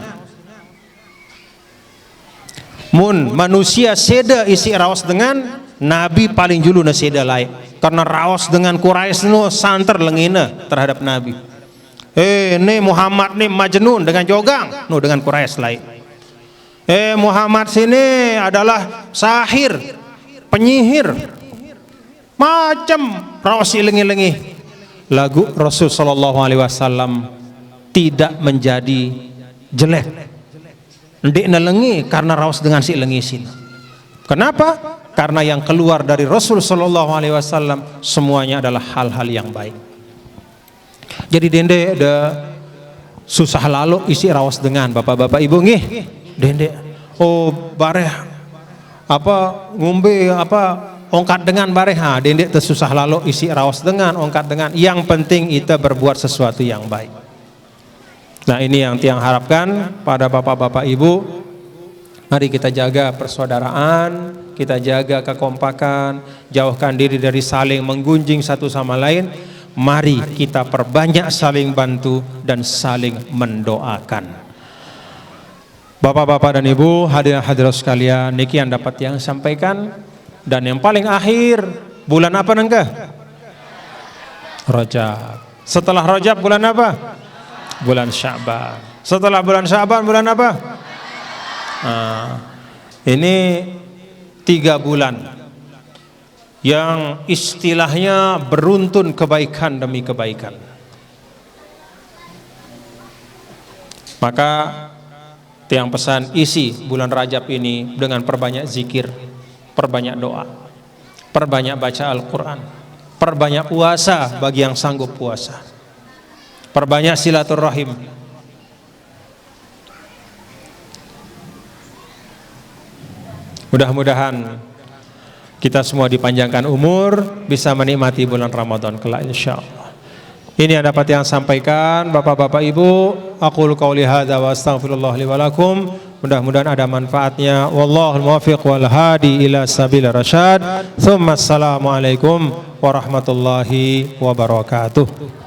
mun manusia seda isi raos dengan Nabi paling julu na seda lain karena raos dengan Quraisy nu santer lengina terhadap Nabi. Nih Muhammad nih majnun dengan jogang nu dengan Quraisy lain. Muhammad sini adalah sahir, penyihir, macam raos lengi-lengi. Lagu Rasul sallallahu alaihi wasallam tidak menjadi jelek. Ndek nelengi karena raos dengan si lengi sini. Kenapa? Karena yang keluar dari Rasul sallallahu alaihi wasallam semuanya adalah hal-hal yang baik. Jadi dende de susah lalu isi raos dengan Bapak-bapak Ibu ngih. Dende oh bareh apa ngombe apa ongkat dengan bareh ha dende teu susah lalu isi raos dengan ongkat dengan yang penting kita berbuat sesuatu yang baik. Nah ini yang tiang harapkan pada Bapak-bapak Ibu, mari kita jaga persaudaraan, kita jaga kekompakan, jauhkan diri dari saling menggunjing satu sama lain. Mari kita perbanyak saling bantu dan saling mendoakan. Bapak-bapak dan Ibu, hadirin hadirat sekalian, niki yang dapat yang sampaikan. Dan yang paling akhir, bulan apa nengke? Rajab. Setelah Rajab bulan apa? Bulan Sya'ban. Setelah bulan Sya'ban bulan apa? Nah, ini 3 bulan yang istilahnya beruntun kebaikan demi kebaikan. Maka tiang pesan isi bulan Rajab ini dengan perbanyak zikir, perbanyak doa, perbanyak baca Al-Quran, perbanyak puasa bagi yang sanggup puasa, perbanyak silaturahim. Mudah-mudahan kita semua dipanjangkan umur, bisa menikmati bulan Ramadan kelak insyaallah. Ini yang dapat yang sampaikan Bapak-bapak Ibu. Aqulu qauli hadza wa astaghfirullah li wa lakum. Mudah-mudahan ada manfaatnya. Wallahul muwaffiq wal hadi ila sabil rasyad. Tsumma assalamu alaikum warahmatullahi wabarakatuh.